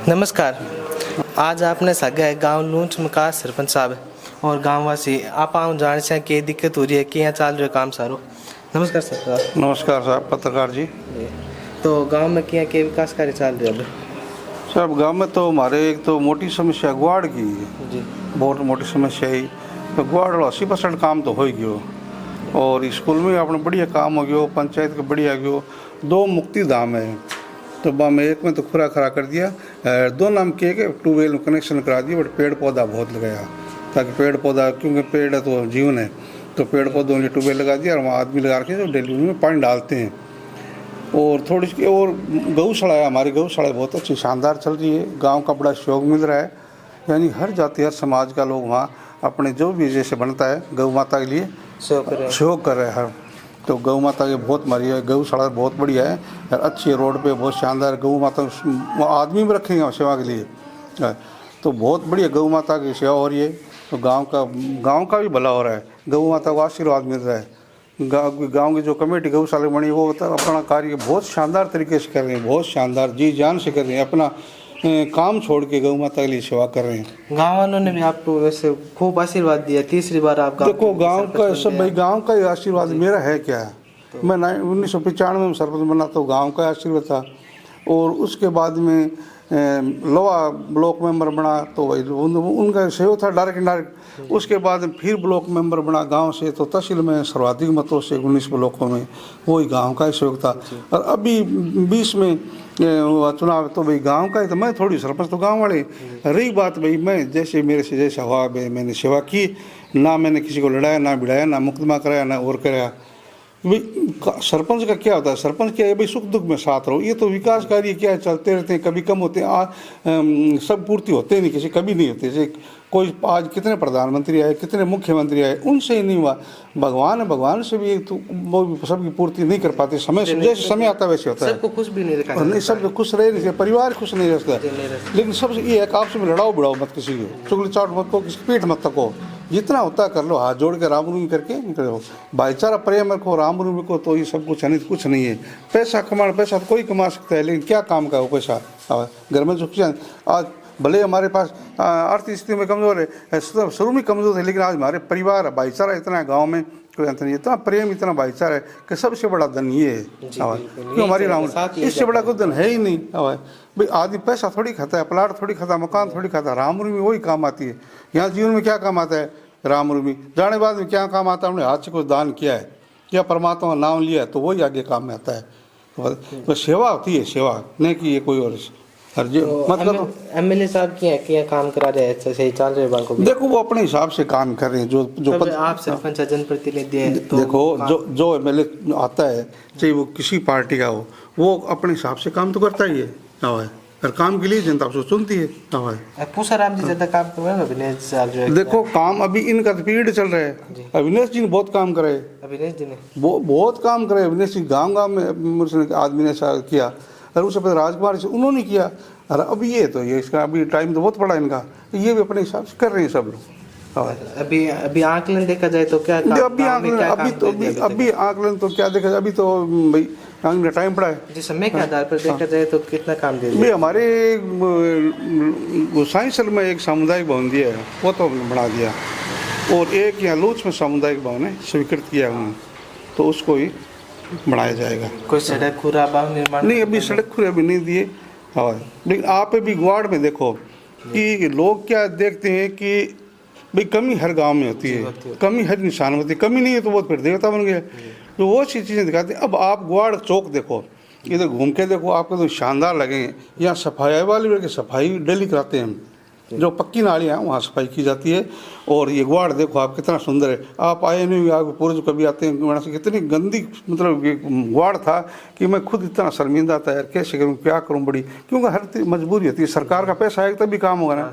नमस्कार। आज आपने सगा है गांव लूंच में का सरपंच साहब और गांववासी आप जान से क्या दिक्कत हो रही है कि यहाँ चल रहा है काम सारो। नमस्कार सर। नमस्कार साहब पत्रकार जी। तो गांव में क्या क्या विकास कार्य चल रहे हैं साहब गांव में तो हमारे एक तो मोटी समस्या गुआड़ की है जी। बहुत मोटी समस्या है। तो गुआड़ 80% काम तो हो गयो और स्कूल में अपने बढ़िया काम हो गयो, पंचायत का बढ़िया गयो। 2 मुक्ति धाम है तो में एक में तो खुरा खरा कर दिया, 2 नाम के ट्यूबवेल में कनेक्शन करा दिया। बट पेड़ पौधा बहुत लगाया ताकि पेड़ पौधा, क्योंकि पेड़ है तो जीवन है, तो पेड़ पौधों के ट्यूबवेल लगा दिया और वहाँ आदमी लगा के जो डेली में पानी डालते हैं। और थोड़ी सी और गौशाला है, हमारी गौशाला बहुत अच्छी शानदार चल रही है। गांव का बड़ा सहयोग मिल रहा है, यानी हर जाति हर समाज का लोग वहाँ अपने जो भी जैसे बनता है गौ माता के लिए सहयोग कर रहे हैं। हर तो गौ माता की बहुत हमारी है, गौशाला बहुत बढ़िया है, अच्छी है, रोड पे बहुत शानदार गौ माता आदमी भी रखेंगे सेवा के लिए। तो बहुत बढ़िया गौ माता की सेवा हो रही है। तो गाँव का भी भला हो रहा है, गौ माता को आशीर्वाद मिल रहा है। गांव की जो कमेटी गौशाला बनी वो अपना कार्य बहुत शानदार तरीके से कर रहे हैं, बहुत शानदार जी जान से कर रहे हैं, अपना काम छोड़ के गौ माता के लिए सेवा कर रहे हैं। गांव वालों ने भी आपको वैसे खूब आशीर्वाद दिया, तीसरी बार आप देखो गांव का सब भाई गांव का ही आशीर्वाद मेरा है क्या है। मैं 1995 में सरपंच बना तो गांव का आशीर्वाद था, और उसके बाद में लोहा ब्लॉक मेंबर बना तो वही उनका सहयोग था डायरेक्ट इनडायरेक्ट। उसके बाद फिर ब्लॉक मेंबर बना गांव से, तो तहसील में सर्वाधिक मतों से 19 ब्लॉकों में वही गांव का ही सहयोग था। और अभी 20 में चुनाव तो भाई गांव का ही, तो मैं थोड़ी सरपंच तो गांव वाले। रही बात भाई मैं जैसे मेरे से जैसा हुआ मैंने सेवा की, ना मैंने किसी को लड़ाया ना भिड़ाया ना मुकदमा कराया ना और कराया। भाई सरपंच का क्या होता है, सरपंच क्या है भाई सुख दुख में साथ रहो। ये तो विकास कार्य क्या है चलते रहते हैं, कभी कम होते हैं, सब पूर्ति होते नहीं, किसी कभी नहीं होते। जैसे कोई आज कितने प्रधानमंत्री आए, कितने मुख्यमंत्री आए, उनसे ही नहीं हुआ। भगवान है, भगवान से भी तो वो सबकी पूर्ति नहीं कर पाते। समय से जैसे समय आता वैसे होता है। सबको खुश भी नहीं रखा, नहीं सब खुश रह नहीं, परिवार खुश नहीं रहता। लेकिन सबसे ये है कि आपसे में लड़ाओ बिड़ाओ मत, किसी को चुगली चाट मत को, किसी पीठ मत तको, जितना होता कर लो, हाथ जोड़ के राम रूमी करके निकलो। भाईचारा प्रेम रखो, राम रूमी को, तो ये सब कुछ है नहीं, कुछ नहीं है। पैसा कमाना, पैसा तो कोई कमा सकता है, लेकिन क्या काम का वो पैसा। घर में सुख आज भले हमारे पास आर्थिक स्थिति में कमज़ोर है, शुरू में कमज़ोर है, लेकिन आज हमारे परिवार भाईचारा इतना है, गाँव में कोई अंतर नहीं, इतना प्रेम इतना भाईचारा है कि सबसे बड़ा धन ये है। क्यों हमारी राम, इससे बड़ा कोई धन है ही नहीं। भाई आदमी पैसा थोड़ी खाता है, प्लाट थोड़ी खाता, मकान थोड़ी खाता, राम रूमी वही काम आती है। यहाँ जीवन में क्या काम आता है, राम रूमी जाने बाद में क्या काम आता है, हमने हाथ से कुछ दान किया है या परमात्मा का नाम लिया है, तो वही आगे काम में आता है। तो सेवा होती है, सेवा नहीं कि ये कोई और मतलब एमएलए साहब क्या काम करा रहे हैं, सही चल रहे हैं को। देखो वो अपने हिसाब से काम कर रहे हैं। जो आप सरपंच जनप्रतिनिधि है, तो देखो जो एमएलए आता है चाहे वो किसी पार्टी का हो, वो अपने हिसाब से काम तो करता ही है, और काम के लिए जनता उसको चुनती है। पूसाराम जी ज्यादा काम कर रहे हैं, अविनेश जी देखो काम अभी इनका पीरियड चल रहा है। अविनेश जी ने बहुत काम करे, अविनेश जी ने बहुत काम करे। अविनेश जी गाँव में आदमी ने किया, और उससे पहले राजकुमार से उन्होंने किया। और अब ये तो ये इसका अभी टाइम तो बहुत बड़ा इनका, ये भी अपने हिसाब से कर रहे हैं सब लोग। अभी आकलन देखा जाए तो क्या अभी आकलन तो क्या देखा जाए, अभी तो भाई टाइम पड़ा है। जिस समय के आधार पर देखा जाए तो कितना काम दे भाई हमारे गोसाईसर में एक सामुदायिक भवन दिया है, वो तो बना दिया, और एक यहाँ लूच में सामुदायिक भवन है स्वीकृत किया उन्होंने, तो उसको ही बनाया जाएगा। कोई सड़क खुरा निर्माण नहीं, अभी सड़क खुरे अभी नहीं दिए। लेकिन आप भी गुआड़ में देखो कि लोग क्या देखते हैं कि भाई कमी हर गांव में होती है, कमी हर इंसान में होती है, कमी नहीं है तो बहुत फिर देवता बन गया। तो वो सी चीज़ें दिखाते हैं। अब आप गुआड़ चौक देखो, इधर घूम के देखो, आपको तो शानदार लगेंगे। यहाँ सफाई वाली सफाई डेली कराते हैं हम, जो पक्की नालियाँ हैं वहाँ सफाई की जाती है। और ये गुआड़ देखो आप कितना सुंदर है, आप आए नहीं, आप पूर्व कभी आते हैं, कितनी गंदी मतलब गुआड़ था कि मैं खुद इतना शर्मिंदा था यार, कैसे करूँ क्या करूँ बड़ी, क्योंकि हर मजबूरी होती है। सरकार का पैसा आएगा तभी काम होगा ना,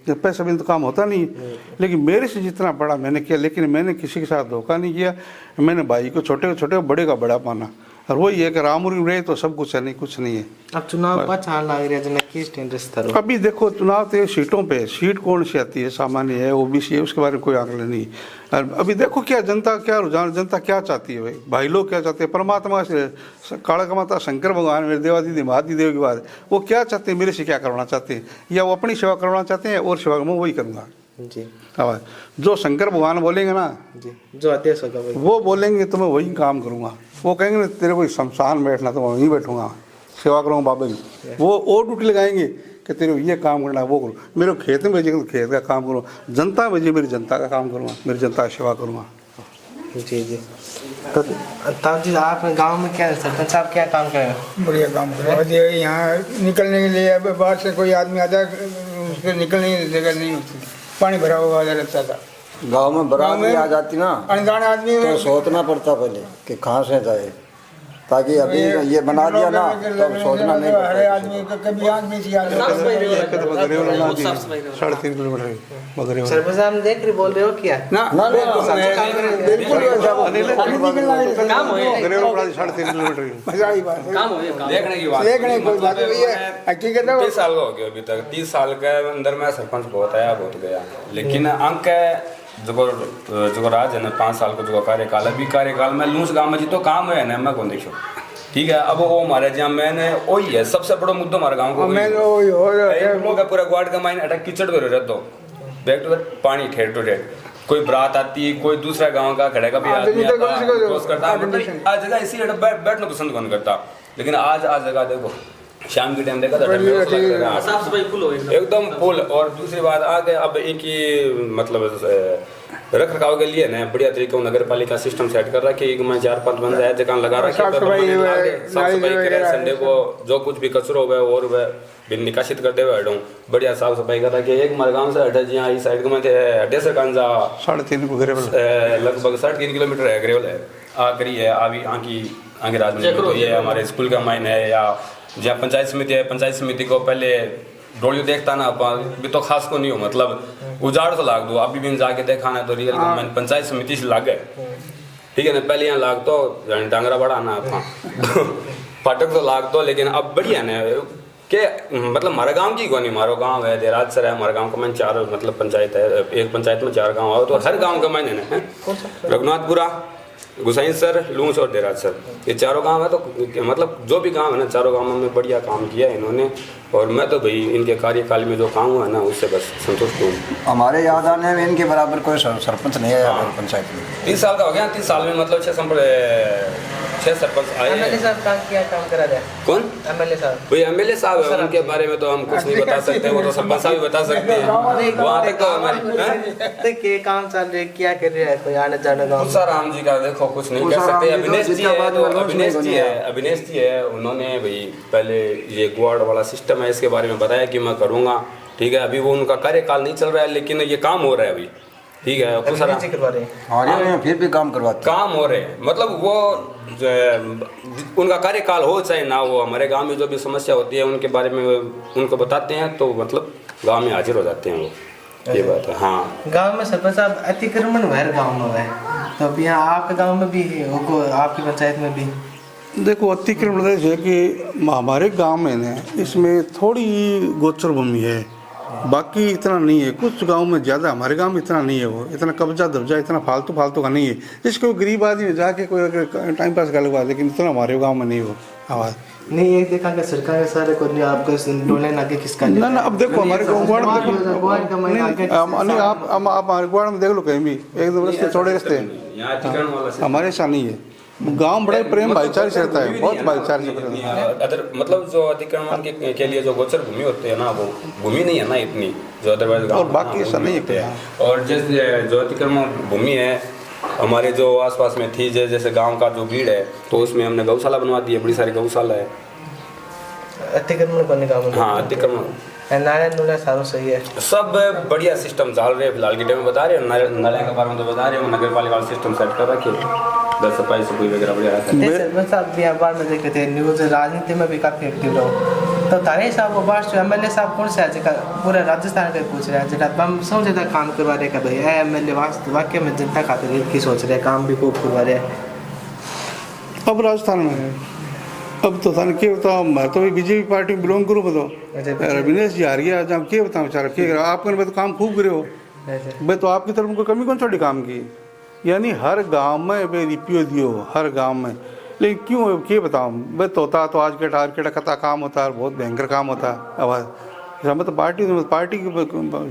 जब पैसा बिल तो काम होता नहीं है। लेकिन मेरे से जितना बड़ा मैंने किया, लेकिन मैंने किसी के साथ धोखा नहीं किया। मैंने भाई को छोटे को छोटे, बड़े का बड़ा माना। और वही है कि रामपुर में रहे तो सब कुछ है, नहीं कुछ नहीं है। अब चुनाव पछाण लग रहा है जना किस टेंडर करो। अभी देखो चुनाव तो सीटों पे, सीट कौन सी आती है, सामान्य है, ओबीसी है, उसके बारे में कोई आकलन नहीं। और अभी देखो क्या जनता, क्या रुझान, जनता क्या चाहती है भाई लोग क्या चाहते हैं। परमात्मा से काला माता शंकर भगवान मेरे देवादिदेव महादिदेव की बात, वो क्या चाहते हैं, मेरे से क्या करवाना चाहते हैं, या वो अपनी सेवा करवाना चाहते हैं और सेवा मैं वही करूँगा जी। हाँ, जो शंकर भगवान बोलेंगे ना जी, जो आदेश होगा वही। वो बोलेंगे तो मैं वही काम करूँगा। वो कहेंगे ना तेरे को शमशान बैठना तो मैं वहीं बैठूंगा, सेवा करूँगा बाबा की। वो और ड्यूटी लगाएंगे कि तेरे को ये काम करना है, वो करो। मेरे को खेत में भेजेंगे तो खेत का काम करूँ, जनता भेजे मेरी जनता का काम करूँगा, मेरी जनता की सेवा करूँगा। जी जी। तो तब जी आप गांव में क्या सरपंच साहब क्या काम करें? बढ़िया काम कर रहे हैं। यहाँ निकलने के लिए अब बाहर से कोई आदमी आता है उसके निकलने की जगह नहीं होती, पानी भरा हुआ रहता था। गांव में बरात भी आ जाती ना अनजान आदमी तो सोचना पड़ता पहले कि कहाँ से जाए, ताकि अभी ये बना दिया ना तो सोचना नहीं हर पड़ता। आदमी का कभी आँख नहीं थी आदमी। 3.5 किलोमीटर बगरे सरपंच साहब देख रहे बोल रहे हो क्या? ना ना बिल्कुल ऐसा काम हो 3.5 किलोमीटर मजा ही बात है। काम हो काम देखने की बात, देखने की कोई बात नहीं है, हकीकत है। 30 साल का हो गया अभी तक। 30 साल के अंदर में सरपंच बहुत आया बहुत गया, लेकिन अंक जो राज है ना 5 साल को जो कार्यकाल, अभी कार्यकाल में लूस गाँव में जी तो काम है ना मैं कौन देखो, ठीक है। अब वो हमारे जहाँ मैंने वही है सबसे बड़ा मुद्दा हमारे गाँव को, मैं तो पूरा ग्वाड का माइन अटक कीचड़ में रह दो, बैक टू बैक पानी ठेर टू ठेर, कोई बारात आती, कोई दूसरा गांव का खड़े का भी आदमी आता है, आज जगह इसी बैठना पसंद कौन करता। लेकिन आज जगह देखो शाम के टाइम देखा था साफ सफाई फुल हो एकदम फुल। और दूसरी बात आगे अब एक ही मतलब रख रखाव के लिए ना बढ़िया तरीके नगर पालिका सिस्टम सेट कर रखी है। मैं 4-5 बंद है जगह लगा रखी, साफ सफाई करे, संडे को जो कुछ भी कचरो हुआ और वह बिन निकासित कर देवे हटूँ, बढ़िया साफ सफाई कर रखी है। एक हमारे गाँव से हटा जी इस साइड में हटे से कांजा 3.5 लगभग 3.5 किलोमीटर है ग्रेवल है आखिरी है। अभी आगे राज में तो ये हमारे स्कूल का माइन है, या जहाँ पंचायत समिति है, पंचायत समिति को पहले डोलियो देखता ना भी तो खास को नहीं हो, मतलब उजाड़ तो लाग दो, अभी भी जाके देखा ना तो रियल गवर्नमेंट पंचायत समिति से लाग गए, ठीक है ना। पहले यहाँ लाग तो डांगरा बड़ा ना फाटक तो लाग तो, लेकिन अब बढ़िया ना के मतलब हमारा गांव की को नहीं, हमारा गांव है देराज सर है, हमारे गांव का मैंने 4 मतलब पंचायत है, एक पंचायत में 4 गांव है, तो हर गांव का मैंने है रघुनाथपुरा, गुसाई सर, लूंस और देराज सर, ये 4 गांव है। तो मतलब जो भी गांव है ना 4 गांवों में बढ़िया काम किया है इन्होंने, और मैं तो भाई इनके कार्यकाल में जो काम हुआ है ना उससे बस संतुष्ट हूँ। हमारे याद आने में इनके बराबर कोई सरपंच नहीं आया पंचायत में। 30 साल का हो गया, 30 साल में मतलब 6 सरपंच आए एमएलए साहब काम करा रहे? कौन एमएलए साहब? भाई एमएलए साहब है, उनके बारे में तो हम कुछ नहीं बता सकते, वो तो सरपंच साहब ही बता सकते हैं। वहाँ तक तो हमारे के काम चल रहे क्या कर रहे हैं, कोई आने जाने गाँव? राम जी का देखो कुछ नहीं कर सकते। अभिनेश जी है तो अभिनेश जी है, उन्होंने भाई पहले ये ग्वाड वाला सिस्टम है इसके बारे में बताया कि मैं करूँगा, ठीक है। अभी वो उनका कार्यकाल नहीं चल रहा है लेकिन ये काम हो रहा है अभी, ठीक है। फिर भी काम करवाते काम हो रहे हैं, मतलब वो उनका कार्यकाल हो चाहे ना हो, हमारे गांव में जो भी समस्या होती है उनके बारे में उनको बताते हैं तो मतलब गांव में हाजिर हो जाते हैं वो, ये बात है। हाँ, गांव में सरपंच साहब अतिक्रमण हर गांव में है, तो अब यहाँ आपके गांव में भी आपकी पंचायत में भी देखो अतिक्रमण है कि हमारे गांव में ना इसमें थोड़ी गोचर भूमि है, बाकी इतना नहीं है। कुछ गांव में ज़्यादा, हमारे गांव में इतना नहीं है, वो इतना कब्जा दब्जा इतना फालतू का नहीं है। जिसको गरीब आदमी जाके कोई टाइम पास कर लगा, लेकिन इतना हमारे गांव में नहीं हो आवाज़ नहीं। ये देखा कि सरकार के सारे को आपको डोले ना के किसका ना अब देखो हमारे ग्वाड़ में आप हमारे ग्वाड़ में देख लो कहीं भी एकदम रास्ते चौड़े रास्ते हमारे ऐसा नहीं है। गांव बड़ा प्रेम भाईचारे से रहता है, बहुत भाईचारे से रहता है। अदर मतलब जो अतिक्रमण के लिए जो गोचर भूमि होती है ना वो भूमि नहीं है ना इतनी जो अदरवाइज, और बाकी ऐसा नहीं है। और जैसे जो अतिक्रमण भूमि है हमारे जो आसपास में थी, जैसे गांव का जो भीड़ है तो उसमें हमने गौशाला बनवा दी है, बड़ी सारी गौशाला है। अतिक्रमण करने का हाँ, अतिक्रमण नाला सारा सही है, सब बढ़िया सिस्टम चल रहे हैं फिलहाल के टाइम में, बता रहे हैं नाले के बारे में तो बता रहे हो, नगर पालिका सिस्टम सेट कर रखे, 10 सफाई से कोई वगैरह बढ़िया रखा है। बिहार में देखे थे न्यूज राजनीति में भी काफी एक्टिव रहो, तो तारे साहब को बात एमएलए साहब कौन से है पूरे राजस्थान के पूछ रहे हैं जरा हम समझे था काम करवा रहे का भाई एमएलए वाक्य में जनता खातिर की सोच रहे काम भी खूब करवा रहे हैं। अब राजस्थान में है। अब तो थाने के बताओ, मैं तो बीजेपी पार्टी में बिलोंग करूँ बताओ। रविनेश जी हार गया, जब के बताऊँ बेचारा के आपने तो काम खूब करे हो भाई, तो आपकी तरफ को कमी कौन छोड़ी काम की। यानी हर गांव में भाई रिपियो दियो, हर गांव में। लेकिन क्यों के बताऊँ भाई, तोता तो आज के टारगेट कता काम होता है, बहुत भयंकर काम होता है। अब मैं तो पार्टी की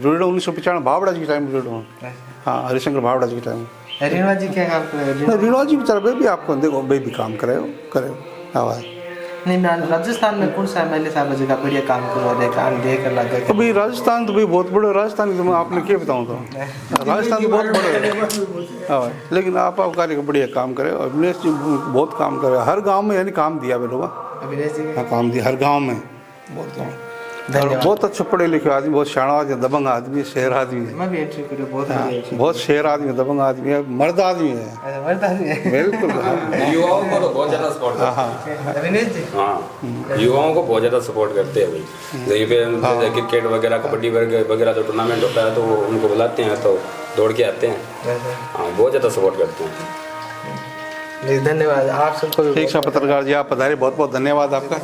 जुड़े हूँ 1995 भावड़ा जी के टाइम में जुड़े हूँ। हाँ, हरिशंकर भावड़ा जी के टाइम में। रीणवा जी क्या काम कर रहे हो? रीणवा जी बेचारा भी आपको देखो भाई भी काम करे आवाज़ नहीं ना, राजस्थान में कौन सा एमएलए साहब जगह बढ़िया काम करो रहे, काम देकर लगा तो भाई राजस्थान तो भाई बहुत बड़े राजस्थान, तो मैं आपने क्या बताऊँ तो राजस्थान तो बहुत बड़े। हाँ, लेकिन आप कार्य बढ़िया काम करे। अविनेश जी बहुत काम करे, हर गांव में यानी काम दिया वे लोग। अभिनेश जी हाँ, काम दिया हर गांव में, बहुत गाँव। और बहुत अच्छे पढ़े लिखे आदमी, बहुत शाना आदमी, दबंग आदमी, शेर आदमी है। मैं भी एंट्री करूँ, बहुत बहुत शेर आदमी, दबंग आदमी है, मर्द आदमी है। मर्द आदमी है बिल्कुल। युवाओं को तो बहुत ज़्यादा सपोर्ट करते हाँ, अभिनेश जी। हैं। हाँ, युवाओं को बहुत ज़्यादा सपोर्ट करते हैं भाई। यहीं पे क्रिकेट वगैरह, कबड्डी वगैरह जो टूर्नामेंट होता है तो वो उनको बुलाते हैं तो दौड़ के आते हैं। हाँ, बहुत ज़्यादा सपोर्ट करते हैं। धन्यवाद आप सबको। ठीक है पत्रकार जी, आप पधारे, बहुत बहुत धन्यवाद आपका।